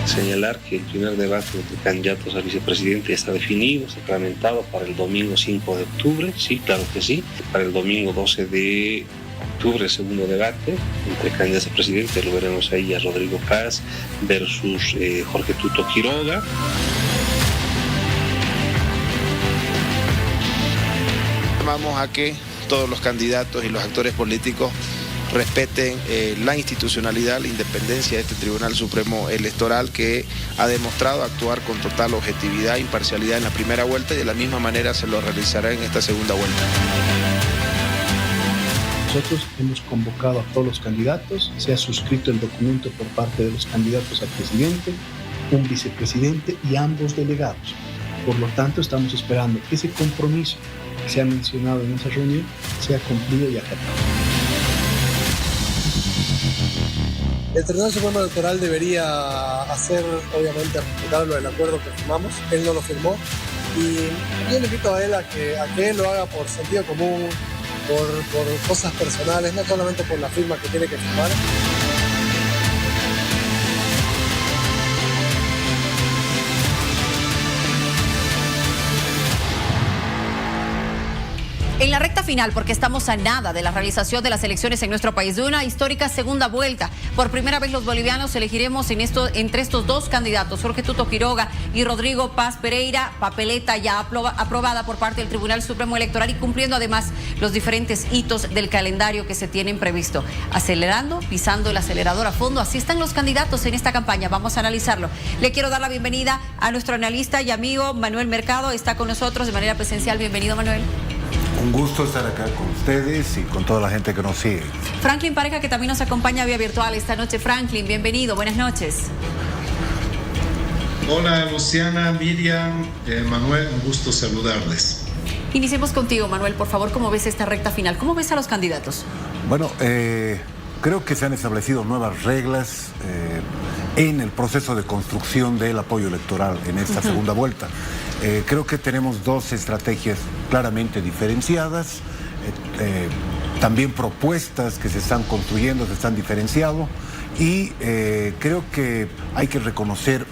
Señalar que el primer debate entre candidatos a vicepresidente está definido, sacramentado para el domingo 5 de octubre, sí, claro que sí. Para el domingo 12 de octubre, segundo debate entre candidatos a presidente, lo veremos ahí a Rodrigo Paz versus Jorge Tuto Quiroga. Llamamos a que todos los candidatos y los actores políticos respeten la institucionalidad, la independencia de este Tribunal Supremo Electoral, que ha demostrado actuar con total objetividad e imparcialidad en la primera vuelta, y de la misma manera se lo realizará en esta segunda vuelta. Nosotros hemos convocado a todos los candidatos, se ha suscrito el documento por parte de los candidatos a presidente, un vicepresidente y ambos delegados. Por lo tanto, estamos esperando que ese compromiso que se ha mencionado en esa reunión sea cumplido y acatado. El Tribunal Supremo Electoral debería hacer, obviamente, respetar el acuerdo que firmamos. Él no lo firmó y yo le invito a él a que él lo haga por sentido común, por cosas personales, no solamente por la firma que tiene que firmar. En la recta final, porque estamos a nada de la realización de las elecciones en nuestro país, de una histórica segunda vuelta. Por primera vez los bolivianos elegiremos entre estos dos candidatos, Jorge Tuto Quiroga y Rodrigo Paz Pereira, papeleta ya aprobada por parte del Tribunal Supremo Electoral y cumpliendo además los diferentes hitos del calendario que se tienen previsto. Acelerando, pisando el acelerador a fondo, así están los candidatos en esta campaña. Vamos a analizarlo. Le quiero dar la bienvenida a nuestro analista y amigo Manuel Mercado, está con nosotros de manera presencial. Bienvenido, Manuel. Un gusto estar acá con ustedes y con toda la gente que nos sigue. Franklin Pareja, que también nos acompaña vía virtual esta noche. Franklin, bienvenido, buenas noches. Hola Luciana, Miriam, Manuel, un gusto saludarles. Iniciemos contigo, Manuel, por favor, ¿cómo ves esta recta final? ¿Cómo ves a los candidatos? Bueno, creo que se han establecido nuevas reglas en el proceso de construcción del apoyo electoral en esta segunda vuelta. Creo que tenemos dos estrategias claramente diferenciadas, también propuestas que se están construyendo, se están diferenciando, y creo que hay que reconocer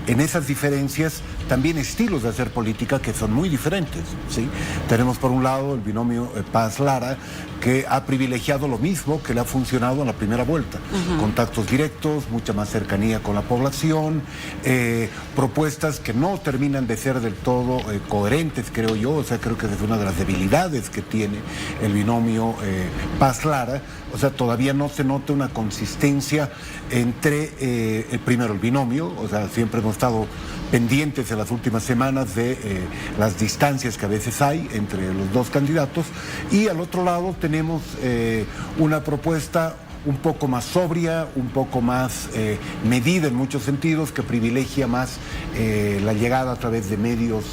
en esas diferencias también estilos de hacer política que son muy diferentes, ¿sí? Tenemos por un lado el binomio Paz-Lara, que ha privilegiado lo mismo que le ha funcionado en la primera vuelta. Contactos directos, mucha más cercanía con la población, propuestas que no terminan de ser del todo coherentes, creo yo. O sea, creo que es una de las debilidades que tiene el binomio Paz-Lara. O sea, todavía no se nota una consistencia entre primero el binomio, o sea, siempre hemos estado pendientes en las últimas semanas de las distancias que a veces hay entre los dos candidatos, y al otro lado tenemos una propuesta un poco más sobria, un poco más medida en muchos sentidos, que privilegia más la llegada a través de medios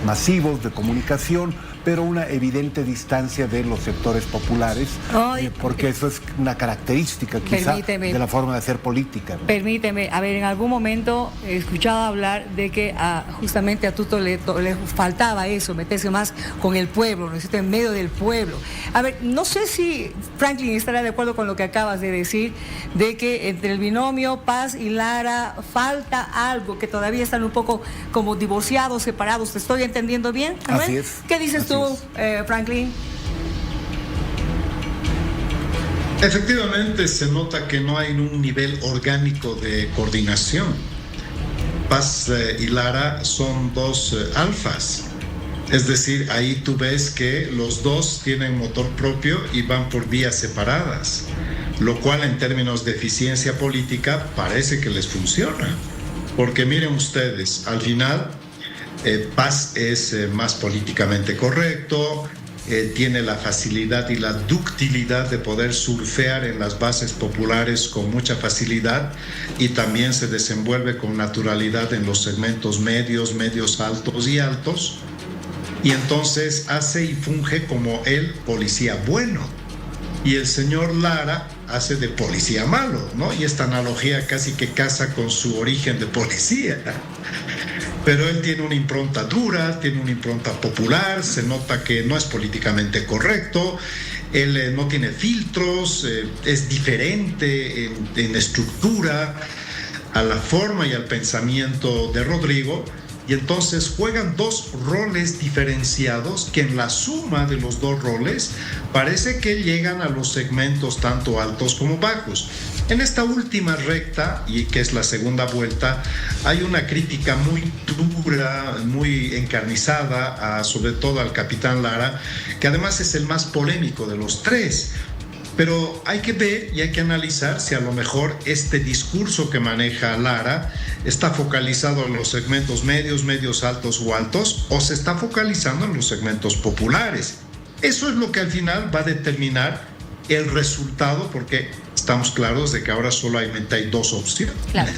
masivos de comunicación, pero una evidente distancia de los sectores populares, porque eso es una característica quizá de la forma de hacer política, ¿no? Permíteme, a ver, en algún momento he escuchado hablar de que justamente a Tuto le faltaba eso, meterse más con el pueblo, ¿no? En medio del pueblo. A ver, no sé si Franklin estará de acuerdo con lo que acabas de decir, de que entre el binomio Paz y Lara falta algo, que todavía están un poco como divorciados, separados. ¿Te estoy entendiendo bien, Manuel? Así es. ¿Qué dices tú, Franklin? Efectivamente, se nota que no hay un nivel orgánico de coordinación. Paz y Lara son dos alfas. Es decir, ahí tú ves que los dos tienen motor propio y van por vías separadas, lo cual en términos de eficiencia política parece que les funciona. Porque miren ustedes, al final Paz es más políticamente correcto, tiene la facilidad y la ductilidad de poder surfear en las bases populares con mucha facilidad, y también se desenvuelve con naturalidad en los segmentos medios, altos y altos, y entonces hace y funge como el policía bueno, y el señor Lara hace de policía malo, ¿no? Y esta analogía casi que casa con su origen de policía. Pero él tiene una impronta dura, tiene una impronta popular, se nota que no es políticamente correcto, él no tiene filtros, es diferente en estructura. a la forma y al pensamiento de Rodrigo, y entonces juegan dos roles diferenciados que en la suma de los dos roles parece que llegan a los segmentos tanto altos como bajos. En esta última recta, y que es la segunda vuelta, hay una crítica muy dura, muy encarnizada, sobre todo al capitán Lara, que además es el más polémico de los tres. Pero hay que ver y hay que analizar si a lo mejor este discurso que maneja Lara está focalizado en los segmentos medios, medios altos o altos, o se está focalizando en los segmentos populares. Eso es lo que al final va a determinar el resultado, porque estamos claros de que ahora solamente hay dos opciones. Claro.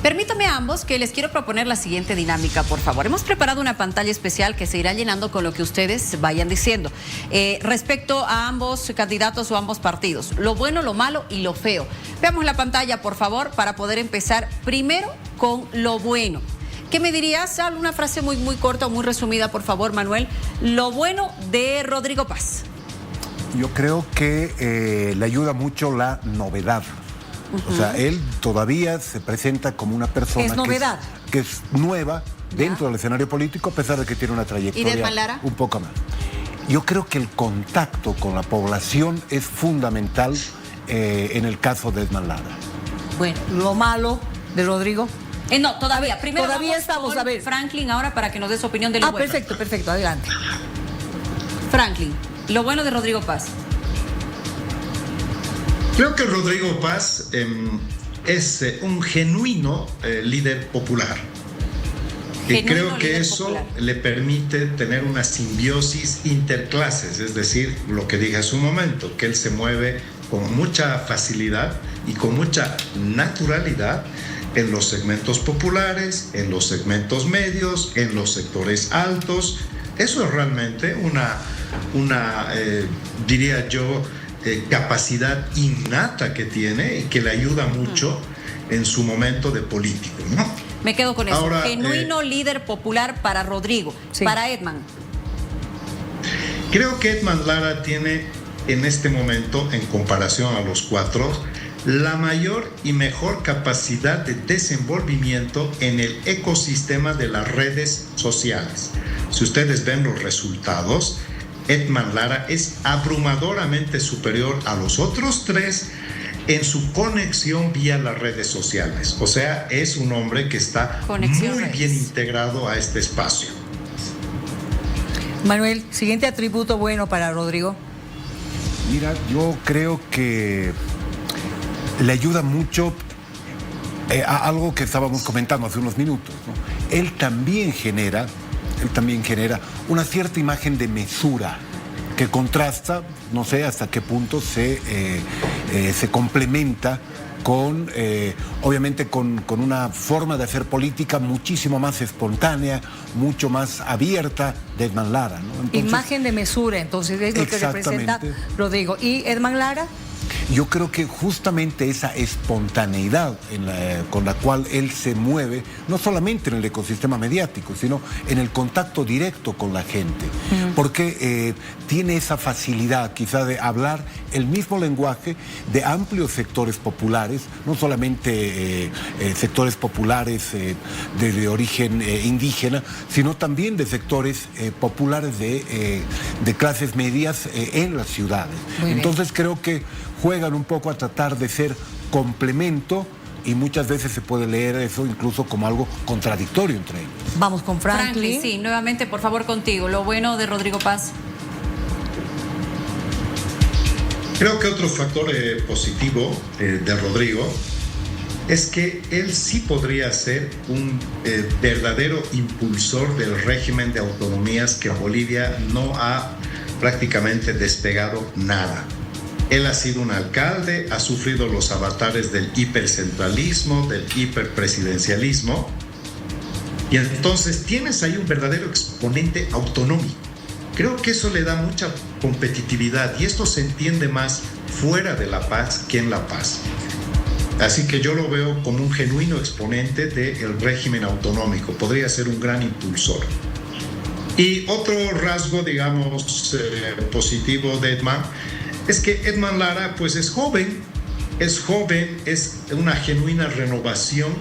Permítame a ambos que les quiero proponer la siguiente dinámica, por favor. Hemos preparado una pantalla especial que se irá llenando con lo que ustedes vayan diciendo. Respecto a ambos candidatos o ambos partidos, lo bueno, lo malo y lo feo. Veamos la pantalla, por favor, para poder empezar primero con lo bueno. ¿Qué me dirías? Una frase muy corta o muy resumida, por favor, Manuel. Lo bueno de Rodrigo Paz. Yo creo que le ayuda mucho la novedad. O sea, él todavía se presenta como una persona que es nueva dentro del escenario político, a pesar de que tiene una trayectoria un poco más. Yo creo que el contacto con la población es fundamental en el caso de Edman Lara. Bueno, lo malo de Rodrigo. No, todavía. Primero todavía estamos a ver. Franklin, ahora para que nos dé su opinión de lo bueno. Perfecto, adelante. Franklin, lo bueno de Rodrigo Paz. Creo que Rodrigo Paz es un genuino líder popular. Y creo que eso popular le permite tener una simbiosis interclases, es decir, lo que dije hace un momento, que él se mueve con mucha facilidad y con mucha naturalidad en los segmentos populares, en los segmentos medios, en los sectores altos. Eso es realmente una diría yo, capacidad innata que tiene y que le ayuda mucho en su momento de político, ¿no? Me quedo con eso. Ahora, genuino líder popular para Rodrigo. Sí. Para Edman. Creo que Edman Lara tiene en este momento, en comparación a los cuatro, la mayor y mejor capacidad de desenvolvimiento en el ecosistema de las redes sociales. Si ustedes ven los resultados, Edman Lara es abrumadoramente superior a los otros tres en su conexión vía las redes sociales. O sea, es un hombre que está muy bien integrado a este espacio. Manuel, siguiente atributo bueno para Rodrigo. Mira, yo creo que le ayuda mucho a algo que estábamos comentando hace unos minutos, ¿no? Él también genera una cierta imagen de mesura que contrasta, no sé hasta qué punto se complementa con, obviamente, con una forma de hacer política muchísimo más espontánea, mucho más abierta de Edman Lara, ¿no? Entonces, imagen de mesura, entonces es lo que representa Rodrigo. ¿Y Edman Lara? Yo creo que justamente esa espontaneidad con la cual él se mueve, no solamente en el ecosistema mediático, sino en el contacto directo con la gente, porque tiene esa facilidad quizá de hablar el mismo lenguaje de amplios sectores populares, no solamente sectores populares de origen indígena, sino también de sectores populares de clases medias en las ciudades. Entonces creo que juegan un poco a tratar de ser complemento y muchas veces se puede leer eso incluso como algo contradictorio entre ellos. Vamos con Franklin. Sí, nuevamente por favor contigo, lo bueno de Rodrigo Paz. Creo que otro factor positivo de Rodrigo es que él sí podría ser un verdadero impulsor del régimen de autonomías que Bolivia no ha prácticamente despegado nada. Él ha sido un alcalde, ha sufrido los avatares del hipercentralismo, del hiperpresidencialismo, y entonces tienes ahí un verdadero exponente autonómico. Creo que eso le da mucha competitividad y esto se entiende más fuera de La Paz que en La Paz. Así que yo lo veo como un genuino exponente del régimen autonómico, podría ser un gran impulsor. Y otro rasgo, digamos, positivo de Edman es que Edman Lara pues es joven, es joven, es una genuina renovación,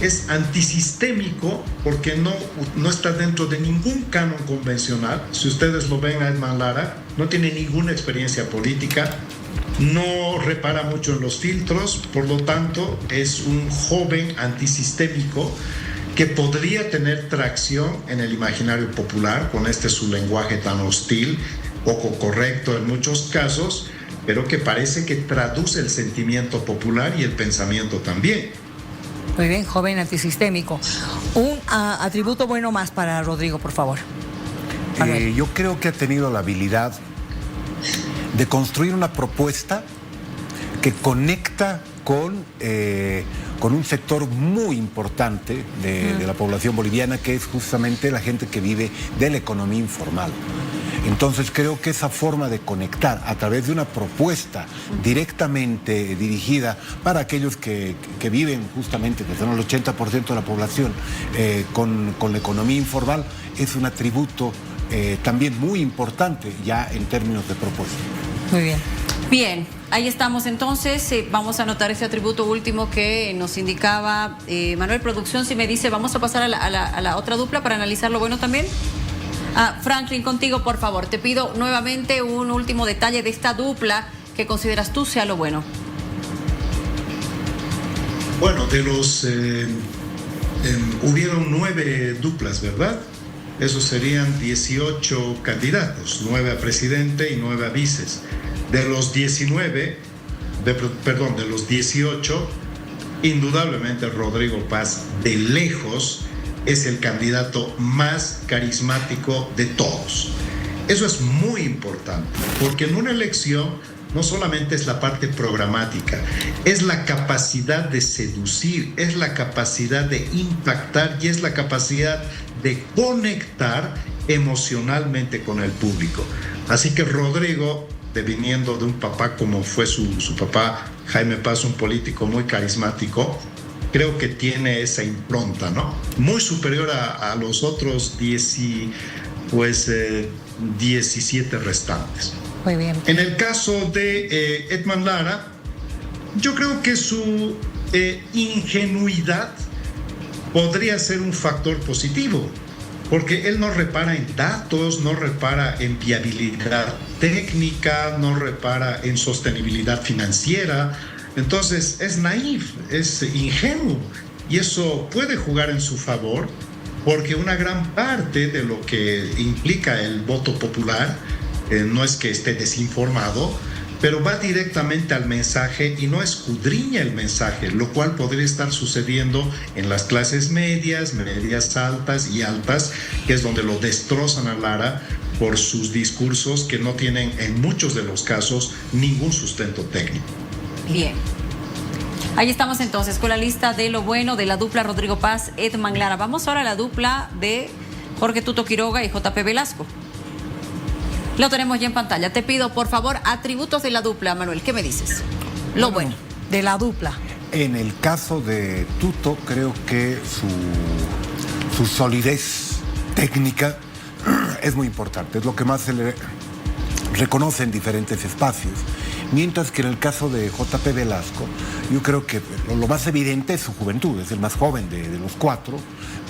es antisistémico porque no está dentro de ningún canon convencional. Si ustedes lo ven a Edman Lara, no tiene ninguna experiencia política, no repara mucho en los filtros, por lo tanto es un joven antisistémico que podría tener tracción en el imaginario popular con su lenguaje tan hostil, poco correcto en muchos casos, pero que parece que traduce el sentimiento popular y el pensamiento también. Muy bien, joven antisistémico. Un atributo bueno más para Rodrigo, por favor. Yo creo que ha tenido la habilidad de construir una propuesta que conecta con un sector muy importante de la población boliviana, que es justamente la gente que vive de la economía informal. Entonces creo que esa forma de conectar a través de una propuesta directamente dirigida para aquellos que viven justamente, que son el 80% de la población, con la economía informal, es un atributo también muy importante ya en términos de propuesta. Muy bien. Bien, ahí estamos entonces. Vamos a anotar ese atributo último que nos indicaba Manuel. Producción, si me dice, vamos a pasar a la otra dupla para analizar lo bueno también. Franklin, contigo, por favor. Te pido nuevamente un último detalle de esta dupla que consideras tú sea lo bueno. Bueno, de los... hubieron 9 duplas, ¿verdad? Esos serían 18 candidatos, 9 a presidente y 9 a vices. De los 18, indudablemente Rodrigo Paz, de lejos, es el candidato más carismático de todos. Eso es muy importante, porque en una elección no solamente es la parte programática, es la capacidad de seducir, es la capacidad de impactar y es la capacidad de conectar emocionalmente con el público. Así que Rodrigo, viniendo de un papá como fue su papá, Jaime Paz, un político muy carismático, creo que tiene esa impronta, ¿no? Muy superior a los otros 17 restantes. Muy bien. En el caso de Edman Lara, yo creo que su ingenuidad podría ser un factor positivo, porque él no repara en datos, no repara en viabilidad técnica, no repara en sostenibilidad financiera. Entonces es naif, es ingenuo, y eso puede jugar en su favor, porque una gran parte de lo que implica el voto popular no es que esté desinformado, pero va directamente al mensaje y no escudriña el mensaje, lo cual podría estar sucediendo en las clases medias, medias altas y altas, que es donde lo destrozan a Lara por sus discursos que no tienen en muchos de los casos ningún sustento técnico. Bien. Ahí estamos entonces con la lista de lo bueno de la dupla Rodrigo Paz, Edman Lara. Vamos ahora a la dupla de Jorge Tuto Quiroga y JP Velasco. Lo tenemos ya en pantalla. Te pido, por favor, atributos de la dupla, Manuel. ¿Qué me dices? Lo bueno. De la dupla. En el caso de Tuto, creo que su solidez técnica es muy importante. Es lo que más se le reconoce en diferentes espacios. Mientras que en el caso de JP Velasco, yo creo que lo más evidente es su juventud, es el más joven de los 4,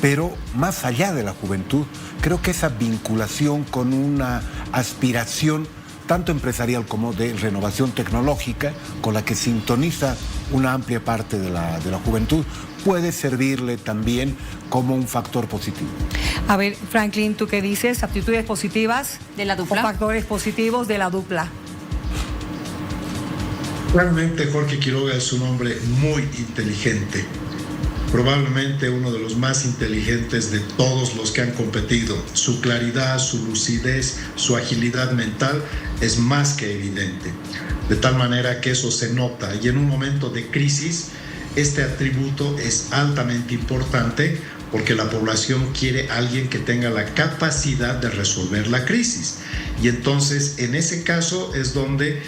pero más allá de la juventud, creo que esa vinculación con una aspiración tanto empresarial como de renovación tecnológica, con la que sintoniza una amplia parte de la juventud, puede servirle también como un factor positivo. A ver, Franklin, ¿tú qué dices? ¿Aptitudes positivas de la dupla? ¿O factores positivos de la dupla? Realmente Jorge Quiroga es un hombre muy inteligente, probablemente uno de los más inteligentes de todos los que han competido. Su claridad, su lucidez, su agilidad mental es más que evidente, de tal manera que eso se nota, y en un momento de crisis este atributo es altamente importante, porque la población quiere a alguien que tenga la capacidad de resolver la crisis, y entonces en ese caso es donde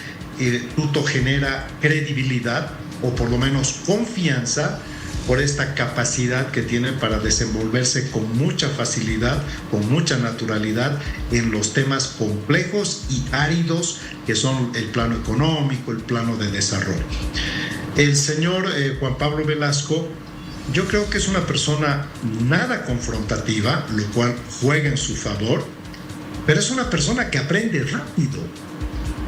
Tuto genera credibilidad, o por lo menos confianza, por esta capacidad que tienen para desenvolverse con mucha facilidad, con mucha naturalidad en los temas complejos y áridos que son el plano económico, el plano de desarrollo. El señor Juan Pablo Velasco, yo creo que es una persona nada confrontativa, lo cual juega en su favor, pero es una persona que aprende rápido,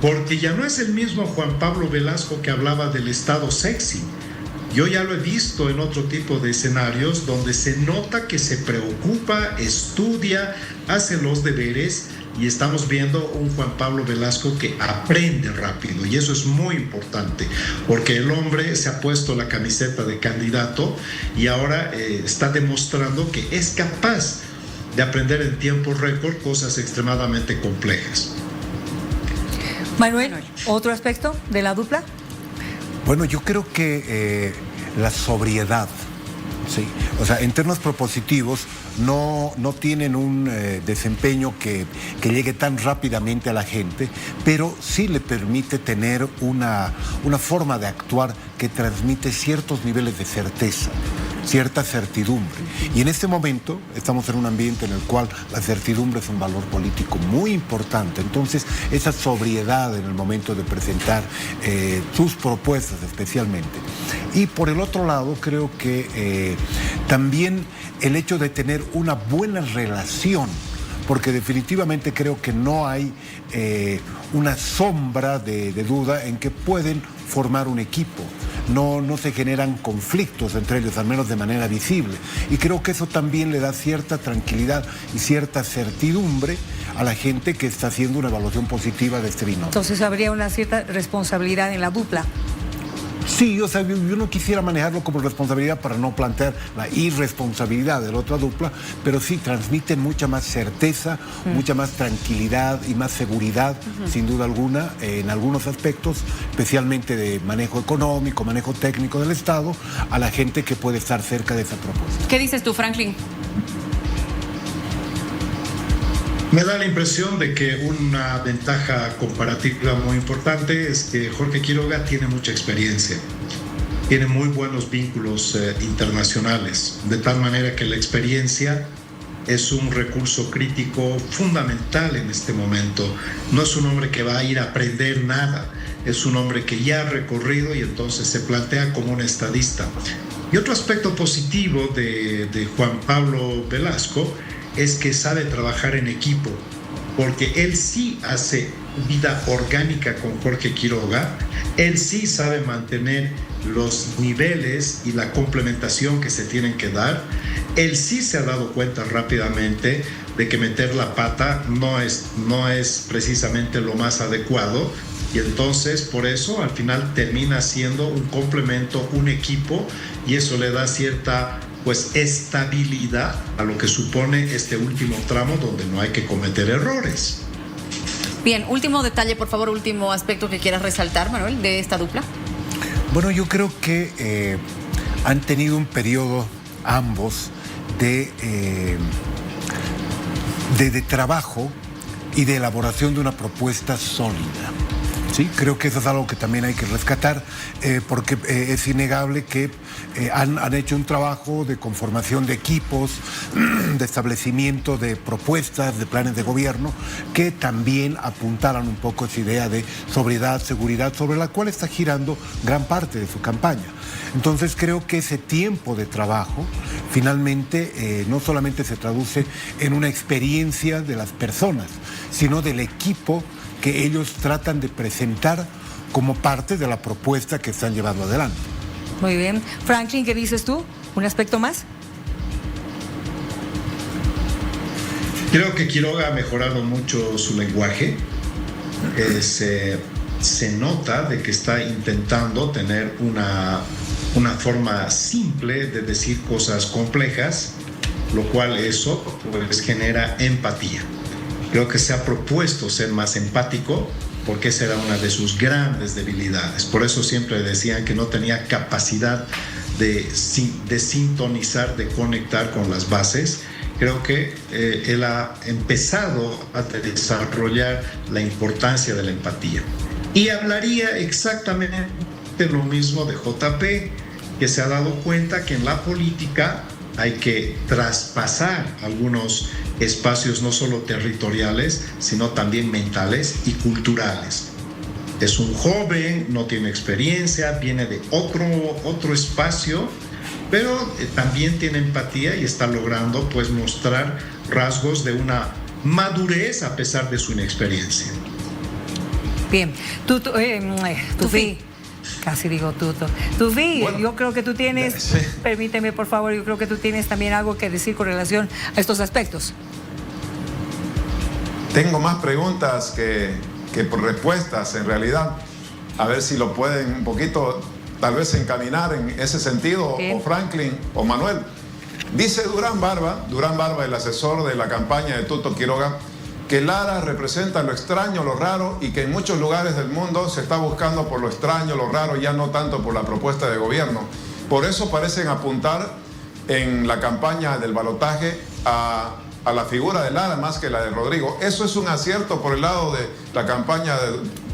porque ya no es el mismo Juan Pablo Velasco que hablaba del Estado sexy. Yo ya lo he visto en otro tipo de escenarios donde se nota que se preocupa, estudia, hace los deberes, y estamos viendo un Juan Pablo Velasco que aprende rápido, y eso es muy importante, porque el hombre se ha puesto la camiseta de candidato y ahora está demostrando que es capaz de aprender en tiempo récord cosas extremadamente complejas. Manuel, ¿otro aspecto de la dupla? Bueno, yo creo que la sobriedad, ¿sí? O sea, en términos propositivos, no tienen un desempeño que llegue tan rápidamente a la gente, pero sí le permite tener una forma de actuar que transmite ciertos niveles de certeza, cierta certidumbre. Y en este momento estamos en un ambiente en el cual la certidumbre es un valor político muy importante. Entonces, esa sobriedad en el momento de presentar sus propuestas especialmente. Y por el otro lado, creo que también el hecho de tener una buena relación, porque definitivamente creo que no hay una sombra de duda en que pueden formar un equipo. No se generan conflictos entre ellos, al menos de manera visible. Y creo que eso también le da cierta tranquilidad y cierta certidumbre a la gente que está haciendo una evaluación positiva de este binomio. Entonces habría una cierta responsabilidad en la dupla. Sí, o sea, yo no quisiera manejarlo como responsabilidad para no plantear la irresponsabilidad de la otra dupla, pero sí transmiten mucha más certeza, mucha más tranquilidad y más seguridad, sin duda alguna, en algunos aspectos, especialmente de manejo económico, manejo técnico del Estado, a la gente que puede estar cerca de esa propuesta. ¿Qué dices tú, Franklin? Me da la impresión de que una ventaja comparativa muy importante es que Jorge Quiroga tiene mucha experiencia, tiene muy buenos vínculos internacionales, de tal manera que la experiencia es un recurso crítico fundamental en este momento. No es un hombre que va a ir a aprender nada, es un hombre que ya ha recorrido y entonces se plantea como un estadista. Y otro aspecto positivo de Juan Pablo Velasco es que sabe trabajar en equipo, porque él sí hace vida orgánica con Jorge Quiroga, él sí sabe mantener los niveles y la complementación que se tienen que dar, él sí se ha dado cuenta rápidamente de que meter la pata no es precisamente lo más adecuado, y entonces por eso al final termina siendo un complemento, un equipo, y eso le da cierta estabilidad a lo que supone este último tramo donde no hay que cometer errores. Bien, último detalle, por favor, último aspecto que quieras resaltar, Manuel, de esta dupla. Bueno, yo creo que han tenido un periodo ambos de trabajo y de elaboración de una propuesta sólida. Sí, creo que eso es algo que también hay que rescatar, porque es innegable que han hecho un trabajo de conformación de equipos, de establecimiento de propuestas, de planes de gobierno, que también apuntaran un poco esa idea de sobriedad, seguridad, sobre la cual está girando gran parte de su campaña. Entonces creo que ese tiempo de trabajo finalmente no solamente se traduce en una experiencia de las personas, sino del equipo que ellos tratan de presentar como parte de la propuesta que están llevando adelante. Muy bien. Franklin, ¿qué dices tú? ¿Un aspecto más? Creo que Quiroga ha mejorado mucho su lenguaje. Se nota de que está intentando tener una forma simple de decir cosas complejas, lo cual eso pues genera empatía. Creo que se ha propuesto ser más empático, porque esa era una de sus grandes debilidades. Por eso siempre decían que no tenía capacidad de sintonizar, de conectar con las bases. Creo que él ha empezado a desarrollar la importancia de la empatía. Y hablaría exactamente lo mismo de JP. que se ha dado cuenta que en la política hay que traspasar algunos espacios no solo territoriales, sino también mentales y culturales. Es un joven, no tiene experiencia, viene de otro espacio, pero también tiene empatía y está logrando pues mostrar rasgos de una madurez a pesar de su inexperiencia. Bien, Tufi. Casi digo Tuto. Tufi, bueno, yo creo que tú tienes, sí. Permíteme por favor, yo creo que tú tienes también algo que decir con relación a estos aspectos. Tengo más preguntas que por respuestas en realidad. A ver si lo pueden un poquito tal vez encaminar en ese sentido, o Franklin o Manuel. Dice Durán Barba, el asesor de la campaña de Tuto Quiroga, que Lara representa lo extraño, lo raro, y que en muchos lugares del mundo se está buscando por lo extraño, lo raro, ya no tanto por la propuesta de gobierno. Por eso parecen apuntar en la campaña del balotaje a la figura de Lara más que la de Rodrigo. ¿Eso es un acierto por el lado de la campaña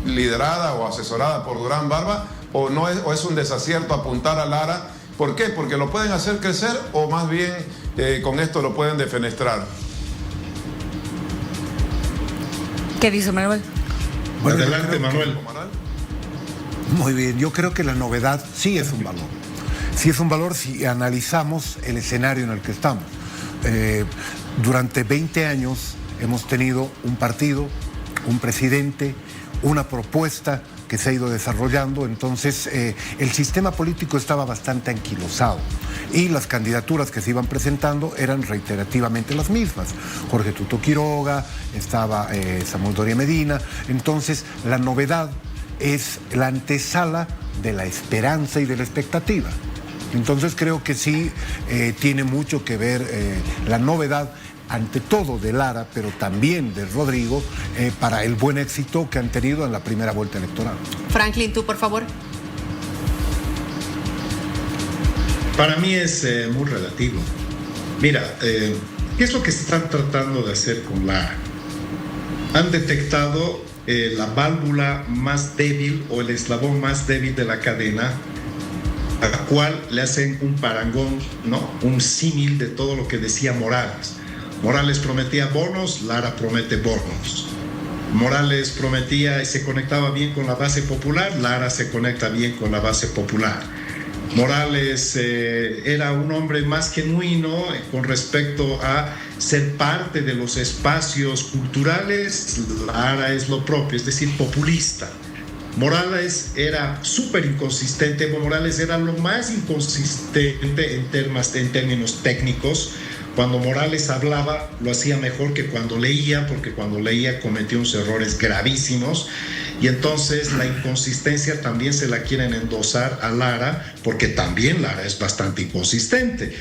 liderada o asesorada por Durán Barba, o no es, o es un desacierto apuntar a Lara? ¿Por qué? ¿Porque lo pueden hacer crecer o más bien con esto lo pueden defenestrar? ¿Qué dice Manuel? Bueno, adelante, Manuel. Muy bien, yo creo que la novedad sí es un valor. Sí es un valor si analizamos el escenario en el que estamos. Durante 20 años hemos tenido un partido, un presidente, una propuesta que se ha ido desarrollando, entonces el sistema político estaba bastante anquilosado y las candidaturas que se iban presentando eran reiterativamente las mismas. Jorge Tuto Quiroga, estaba Samuel Doria Medina, entonces la novedad es la antesala de la esperanza y de la expectativa. Entonces creo que sí tiene mucho que ver la novedad, ante todo de Lara, pero también de Rodrigo, para el buen éxito que han tenido en la primera vuelta electoral. Franklin, tú, por favor. Para mí es muy relativo. Mira, ¿qué es lo que están tratando de hacer con Lara? Han detectado la válvula más débil o el eslabón más débil de la cadena, a la cual le hacen un parangón, ¿no? Un símil de todo lo que decía Morales. Morales prometía bonos, Lara promete bonos. Morales prometía y se conectaba bien con la base popular, Lara se conecta bien con la base popular. Morales era un hombre más genuino con respecto a ser parte de los espacios culturales, Lara es lo propio, es decir, populista. Morales era súper inconsistente, Morales era lo más inconsistente en términos técnicos. Cuando Morales hablaba, lo hacía mejor que cuando leía, porque cuando leía cometió unos errores gravísimos. Y entonces la inconsistencia también se la quieren endosar a Lara, porque también Lara es bastante inconsistente.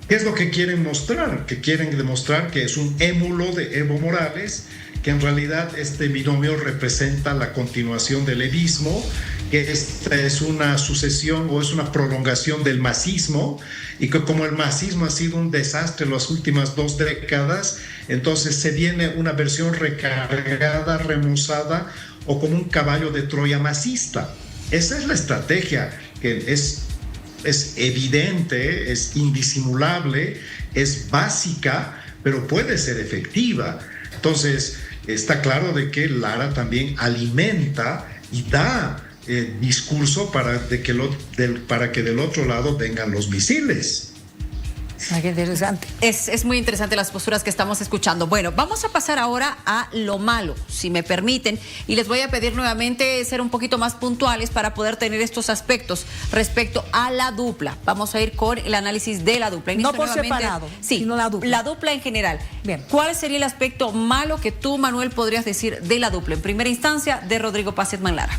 ¿Qué es lo que quieren mostrar? Que quieren demostrar que es un émulo de Evo Morales, que en realidad este binomio representa la continuación del evismo, que esta es una sucesión o es una prolongación del masismo, y que como el masismo ha sido un desastre en las últimas 2 décadas, entonces se viene una versión recargada, remozada, o como un caballo de Troya masista. Esa es la estrategia, que es evidente, es indisimulable, es básica, pero puede ser efectiva. Entonces, está claro de que Lara también alimenta y da discurso para que del otro lado vengan los misiles. Ay, qué interesante. Es muy interesante las posturas que estamos escuchando. Bueno, vamos a pasar ahora a lo malo, si me permiten, y les voy a pedir nuevamente ser un poquito más puntuales para poder tener estos aspectos respecto a la dupla. Vamos a ir con el análisis de la dupla. No por separado, sí, sino la dupla. La dupla en general. Bien. ¿Cuál sería el aspecto malo que tú, Manuel, podrías decir de la dupla? En primera instancia, de Rodrigo Paz Edman Lara.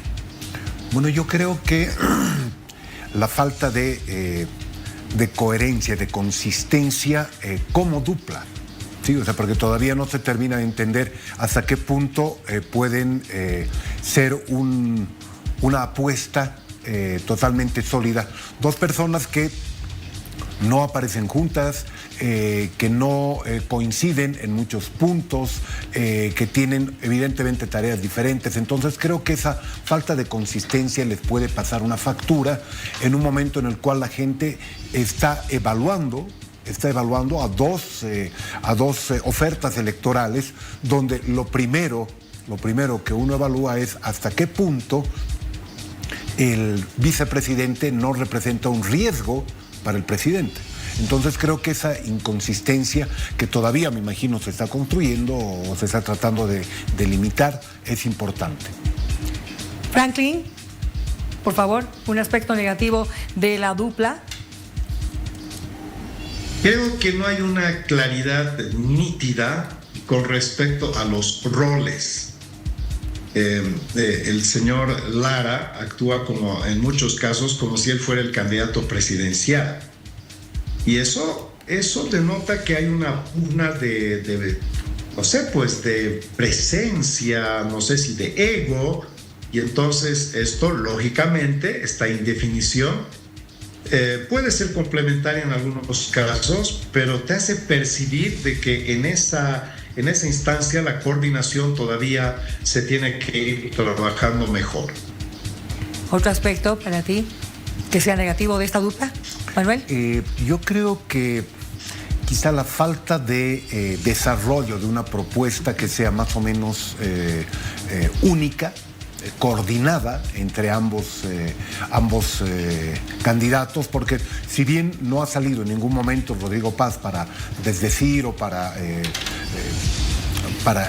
Bueno, yo creo que la falta de coherencia, de consistencia como dupla, ¿sí? O sea, porque todavía no se termina de entender hasta qué punto pueden ser una apuesta totalmente sólida. Dos personas que no aparecen juntas, que no coinciden en muchos puntos, que tienen evidentemente tareas diferentes. Entonces creo que esa falta de consistencia les puede pasar una factura en un momento en el cual la gente está evaluando a dos ofertas electorales, donde lo primero que uno evalúa es hasta qué punto el vicepresidente no representa un riesgo para el presidente. Entonces creo que esa inconsistencia que todavía me imagino se está construyendo o se está tratando de limitar es importante. Franklin, por favor, un aspecto negativo de la dupla. Creo que no hay una claridad nítida con respecto a los roles. El señor Lara actúa como, en muchos casos, como si él fuera el candidato presidencial. Y eso denota que hay una pugna de presencia, no sé si de ego, y entonces esto, lógicamente, esta indefinición puede ser complementaria en algunos casos, pero te hace percibir de que en esa instancia la coordinación todavía se tiene que ir trabajando mejor. ¿Otro aspecto para ti que sea negativo de esta dupla, Manuel? Yo creo que quizá la falta de desarrollo de una propuesta que sea más o menos única, coordinada entre ambos candidatos, porque si bien no ha salido en ningún momento Rodrigo Paz para desdecir o para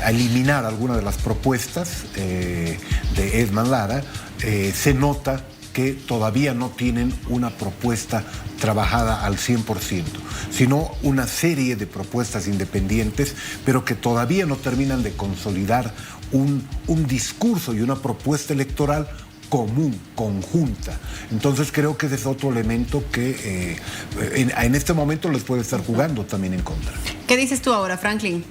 eliminar alguna de las propuestas de Edman Lara, se nota que todavía no tienen una propuesta trabajada al 100%, sino una serie de propuestas independientes, pero que todavía no terminan de consolidar un discurso y una propuesta electoral común, conjunta. Entonces creo que ese es otro elemento que en este momento les puede estar jugando también en contra. ¿Qué dices tú ahora, Franklin?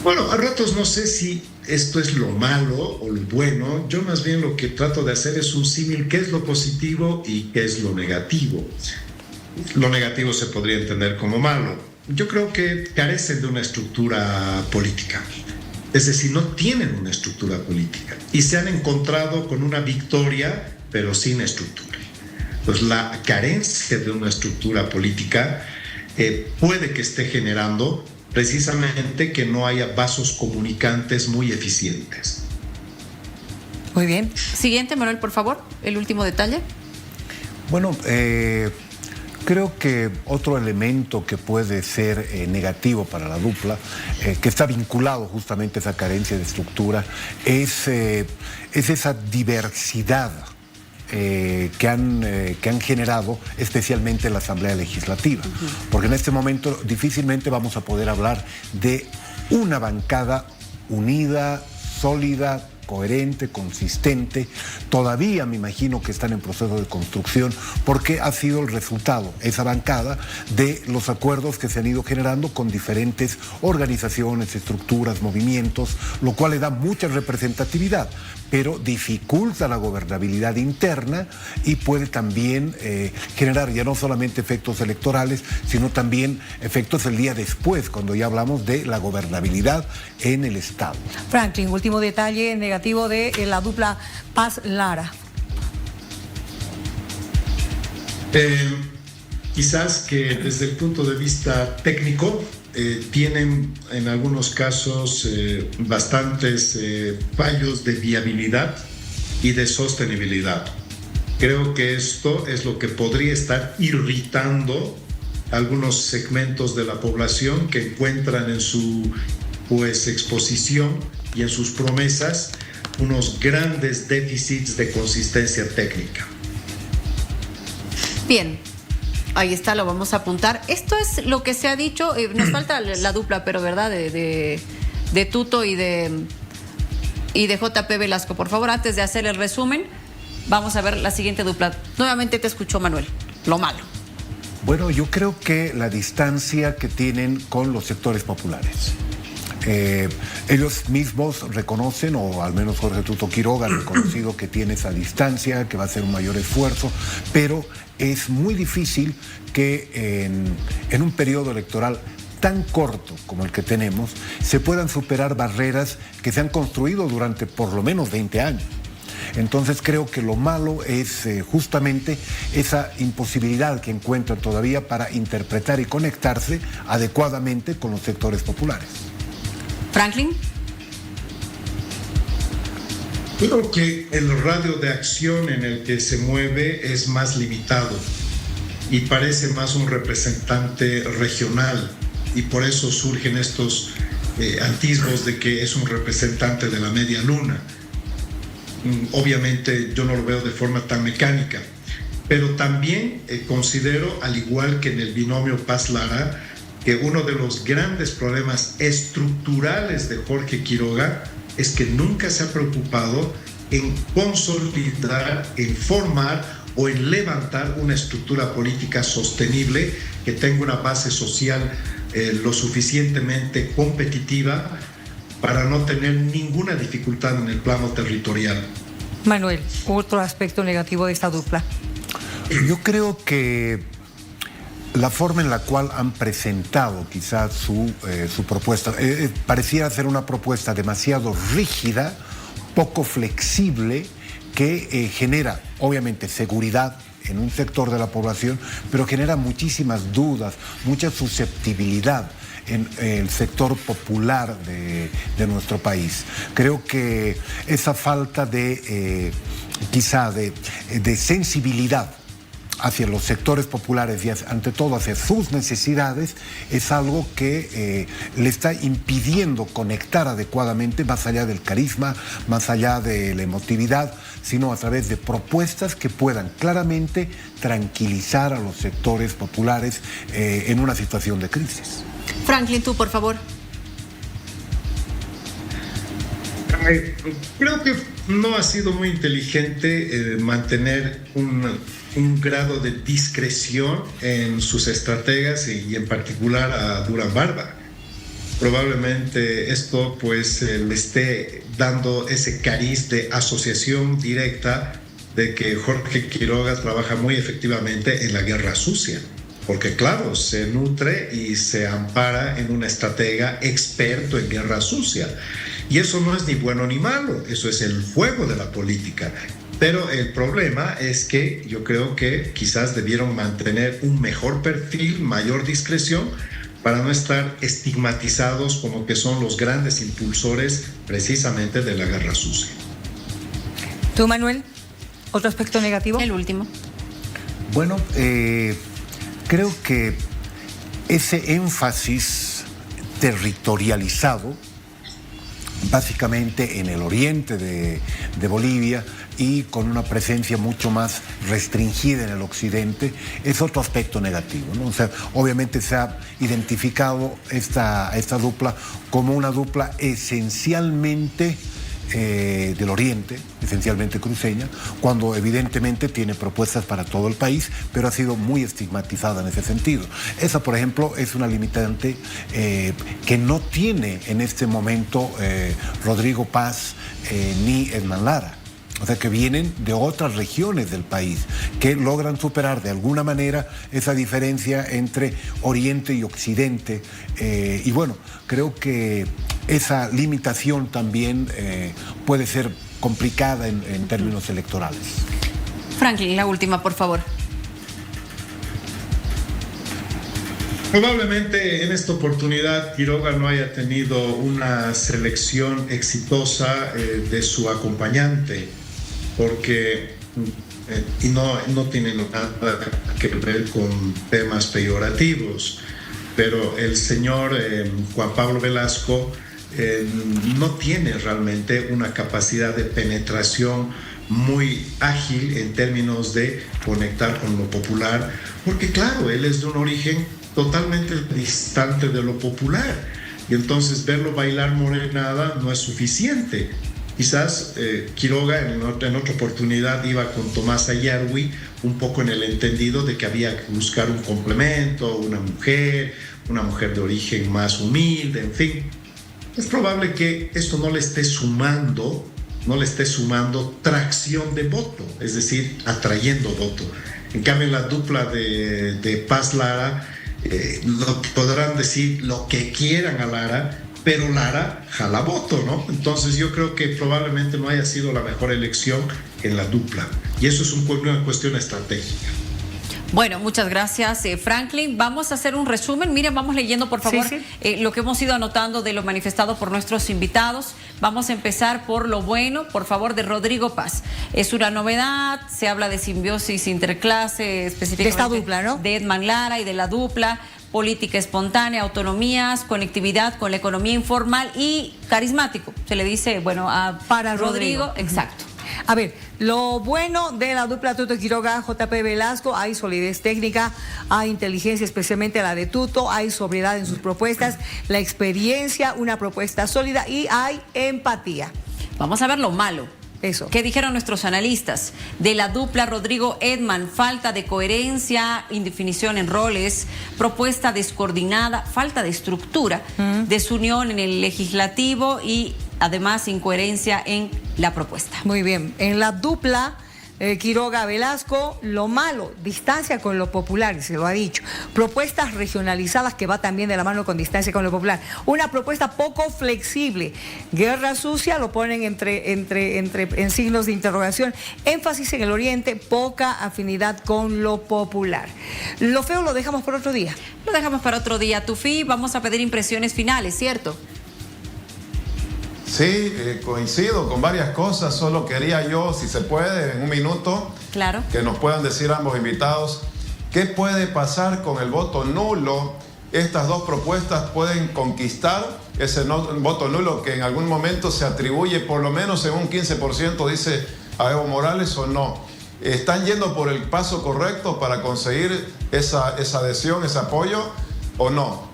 Bueno, a ratos no sé si esto es lo malo o lo bueno. Yo más bien lo que trato de hacer es un símil, qué es lo positivo y qué es lo negativo. Lo negativo se podría entender como malo. Yo creo que carecen de una estructura política. Es decir, no tienen una estructura política y se han encontrado con una victoria, pero sin estructura. Pues la carencia de una estructura política puede que esté generando precisamente que no haya vasos comunicantes muy eficientes. Muy bien. Siguiente, Manuel, por favor, el último detalle. Bueno, creo que otro elemento que puede ser negativo para la dupla, que está vinculado justamente a esa carencia de estructura, es esa diversidad que han generado especialmente la Asamblea Legislativa. Porque en este momento difícilmente vamos a poder hablar de una bancada unida, sólida, coherente, consistente. Todavía me imagino que están en proceso de construcción porque ha sido el resultado, esa bancada, de los acuerdos que se han ido generando con diferentes organizaciones, estructuras, movimientos, lo cual le da mucha representatividad, pero dificulta la gobernabilidad interna y puede también generar ya no solamente efectos electorales, sino también efectos el día después, cuando ya hablamos de la gobernabilidad en el Estado. Franklin, último detalle negativo de la dupla Paz-Lara. Quizás que desde el punto de vista técnico tienen en algunos casos bastantes fallos de viabilidad y de sostenibilidad. Creo que esto es lo que podría estar irritando algunos segmentos de la población que encuentran en su exposición y en sus promesas unos grandes déficits de consistencia técnica. Bien, ahí está, lo vamos a apuntar. Esto es lo que se ha dicho, nos falta la dupla, pero ¿verdad? De Tuto y de JP Velasco. Por favor, antes de hacer el resumen, vamos a ver la siguiente dupla. Nuevamente te escuchó, Manuel. Lo malo. Bueno, yo creo que la distancia que tienen con los sectores populares. Ellos mismos reconocen, o al menos Jorge Tuto Quiroga ha reconocido que tiene esa distancia, que va a ser un mayor esfuerzo, pero es muy difícil que en un periodo electoral tan corto como el que tenemos se puedan superar barreras que se han construido durante por lo menos 20 años. Entonces creo que lo malo es justamente esa imposibilidad que encuentran todavía para interpretar y conectarse adecuadamente con los sectores populares. Franklin. Creo que el radio de acción en el que se mueve es más limitado y parece más un representante regional, y por eso surgen estos atisbos de que es un representante de la media luna. Obviamente yo no lo veo de forma tan mecánica, pero también considero, al igual que en el binomio Paz-Lara, que uno de los grandes problemas estructurales de Jorge Quiroga es que nunca se ha preocupado en consolidar, en formar o en levantar una estructura política sostenible que tenga una base social lo suficientemente competitiva para no tener ninguna dificultad en el plano territorial. Manuel, otro aspecto negativo de esta dupla. Yo creo que la forma en la cual han presentado quizás su propuesta pareciera ser una propuesta demasiado rígida, poco flexible, que genera obviamente seguridad en un sector de la población, pero genera muchísimas dudas, mucha susceptibilidad en el sector popular de nuestro país. Creo que esa falta de quizá de sensibilidad hacia los sectores populares y ante todo hacia sus necesidades es algo que le está impidiendo conectar adecuadamente, más allá del carisma, más allá de la emotividad, sino a través de propuestas que puedan claramente tranquilizar a los sectores populares en una situación de crisis. Franklin, tú, por favor. Creo que no ha sido muy inteligente mantener un grado de discreción en sus estrategas y en particular a Durán Barba. Probablemente esto pues le esté dando ese cariz de asociación directa de que Jorge Quiroga trabaja muy efectivamente en la guerra sucia, porque claro, se nutre y se ampara en un estratega experto en guerra sucia. Y eso no es ni bueno ni malo, eso es el juego de la política. Pero el problema es que yo creo que quizás debieron mantener un mejor perfil, mayor discreción, para no estar estigmatizados como que son los grandes impulsores precisamente de la guerra sucia. ¿Tú, Manuel? ¿Otro aspecto negativo? El último. Bueno, creo que ese énfasis territorializado, básicamente en el oriente de Bolivia y con una presencia mucho más restringida en el occidente, es otro aspecto negativo, ¿no? O sea, obviamente se ha identificado esta dupla como una dupla esencialmente del oriente, esencialmente cruceña, cuando evidentemente tiene propuestas para todo el país, pero ha sido muy estigmatizada en ese sentido. Esa, por ejemplo, es una limitante que no tiene en este momento Rodrigo Paz ni Edman Lara. O sea, que vienen de otras regiones del país, que logran superar de alguna manera esa diferencia entre Oriente y Occidente. Y bueno, creo que esa limitación también puede ser complicada en términos electorales. Franklin, la última, por favor. Probablemente en esta oportunidad Quiroga no haya tenido una selección exitosa de su acompañante, porque y no tiene nada que ver con temas peyorativos, pero el señor Juan Pablo Velasco no tiene realmente una capacidad de penetración muy ágil en términos de conectar con lo popular, porque claro, él es de un origen totalmente distante de lo popular, y entonces verlo bailar morenada no es suficiente. Quizás Quiroga en otra oportunidad iba con Tomás Ayarwi un poco en el entendido de que había que buscar un complemento, una mujer de origen más humilde, en fin. es probable que esto no le esté sumando tracción de voto, es decir, atrayendo voto. En cambio, en la dupla de Paz Lara, podrán decir lo que quieran a Lara, pero Lara jala voto, ¿no? Entonces yo creo que probablemente no haya sido la mejor elección en la dupla. Y eso es una cuestión estratégica. Bueno, muchas gracias, Franklin. Vamos a hacer un resumen. Miren, vamos leyendo, por favor, lo que hemos ido anotando de lo manifestado por nuestros invitados. Vamos a empezar por lo bueno, por favor, de Rodrigo Paz. Es una novedad, se habla de simbiosis interclase, específicamente de esta dupla, ¿no? De Edman Lara y de la dupla. Política espontánea, autonomías, conectividad con la economía informal y carismático. Se le dice, bueno, para Rodrigo. Exacto. A ver, lo bueno de la dupla Tuto Quiroga, JP Velasco, hay solidez técnica, hay inteligencia, especialmente la de Tuto, hay sobriedad en sus propuestas, la experiencia, una propuesta sólida y hay empatía. Vamos a ver lo malo. Eso. ¿Qué dijeron nuestros analistas? De la dupla Rodrigo-Edman, falta de coherencia, indefinición en roles, propuesta descoordinada, falta de estructura, desunión en el legislativo y además incoherencia en la propuesta. Muy bien. En la dupla Quiroga Velasco, lo malo, distancia con lo popular, y se lo ha dicho. Propuestas regionalizadas que va también de la mano con distancia con lo popular. Una propuesta poco flexible. Guerra sucia, lo ponen en signos de interrogación. Énfasis en el oriente, poca afinidad con lo popular. Lo feo lo dejamos por otro día. Lo dejamos para otro día. Tufi, vamos a pedir impresiones finales, ¿cierto? Sí, coincido con varias cosas, solo quería yo, si se puede, en un minuto, claro, que nos puedan decir ambos invitados, ¿qué puede pasar con el voto nulo? Estas dos propuestas pueden conquistar ese voto nulo que en algún momento se atribuye por lo menos en un 15%, dice a Evo Morales, o no. ¿Están yendo por el paso correcto para conseguir esa adhesión, ese apoyo, o no?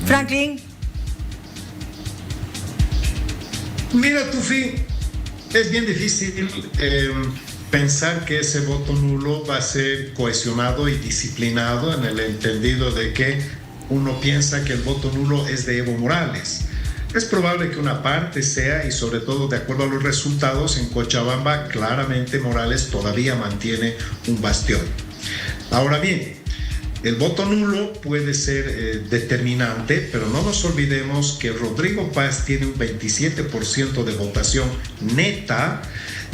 Franklin. Mira, Tufi, es bien difícil pensar que ese voto nulo va a ser cohesionado y disciplinado en el entendido de que uno piensa que el voto nulo es de Evo Morales. Es probable que una parte sea, y sobre todo de acuerdo a los resultados, en Cochabamba claramente Morales todavía mantiene un bastión. Ahora bien, el voto nulo puede ser determinante, pero no nos olvidemos que Rodrigo Paz tiene un 27% de votación neta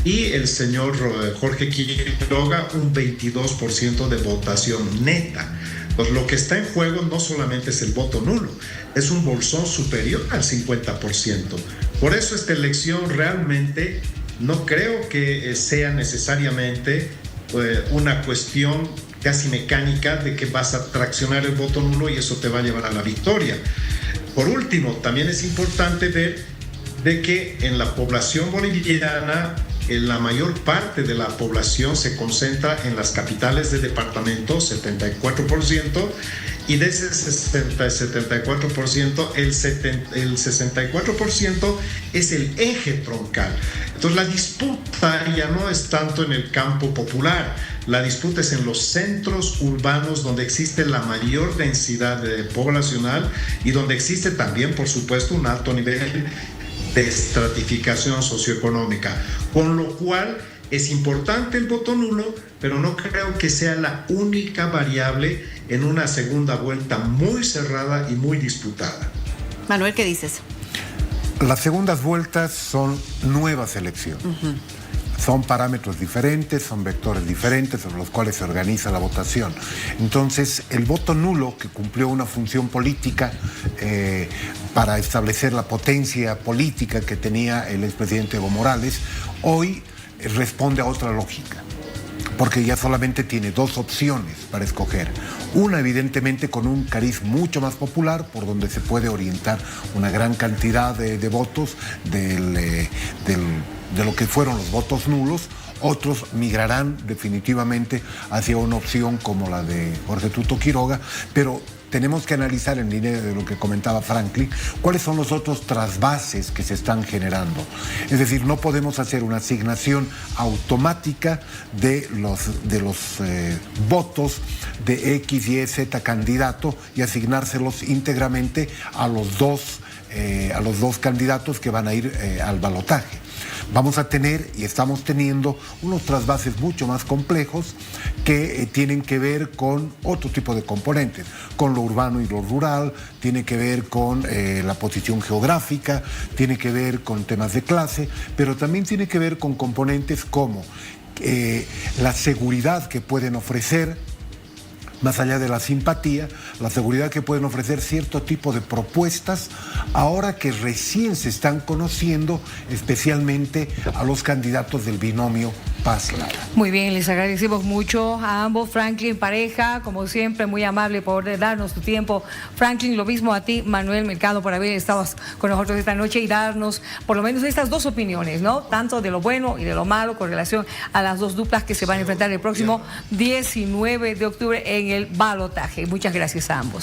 y el señor Jorge Quiroga un 22% de votación neta. Pues lo que está en juego no solamente es el voto nulo, es un bolsón superior al 50%. Por eso esta elección realmente no creo que sea necesariamente una cuestión casi mecánica de que vas a traccionar el voto nulo y eso te va a llevar a la victoria. Por último, también es importante ver de que en la población boliviana, la mayor parte de la población se concentra en las capitales de departamento, 74%, y de ese 74%, el 64% es el eje troncal. Entonces la disputa ya no es tanto en el campo popular, la disputa es en los centros urbanos donde existe la mayor densidad poblacional y donde existe también, por supuesto, un alto nivel de estratificación socioeconómica, con lo cual es importante el voto nulo, pero no creo que sea la única variable en una segunda vuelta muy cerrada y muy disputada. Manuel, ¿qué dices? Las segundas vueltas son nuevas elecciones. Son parámetros diferentes, son vectores diferentes sobre los cuales se organiza la votación. Entonces, el voto nulo, que cumplió una función política para establecer la potencia política que tenía el expresidente Evo Morales, hoy responde a otra lógica, porque ya solamente tiene dos opciones para escoger. Una, evidentemente, con un cariz mucho más popular, por donde se puede orientar una gran cantidad de votos de lo que fueron los votos nulos. Otros migrarán definitivamente hacia una opción como la de Jorge Tuto Quiroga, pero tenemos que analizar, en línea de lo que comentaba Franklin, cuáles son los otros trasvases que se están generando. Es decir, no podemos hacer una asignación automática de los votos de X, Y, Z candidato y asignárselos íntegramente a los dos candidatos que van a ir al balotaje. Vamos a tener y estamos teniendo unos trasvases mucho más complejos que tienen que ver con otro tipo de componentes, con lo urbano y lo rural, tiene que ver con la posición geográfica, tiene que ver con temas de clase, pero también tiene que ver con componentes como la seguridad que pueden ofrecer, más allá de la simpatía, la seguridad que pueden ofrecer cierto tipo de propuestas, ahora que recién se están conociendo, especialmente a los candidatos del binomio Paz-Lara. Muy bien, les agradecemos mucho a ambos. Franklin, pareja, como siempre, muy amable por darnos tu tiempo. Franklin, lo mismo a ti, Manuel Mercado, por haber estado con nosotros esta noche y darnos por lo menos estas dos opiniones, ¿no? Tanto de lo bueno y de lo malo con relación a las dos duplas que se van a enfrentar el próximo 19 de octubre en el balotaje. Muchas gracias a ambos.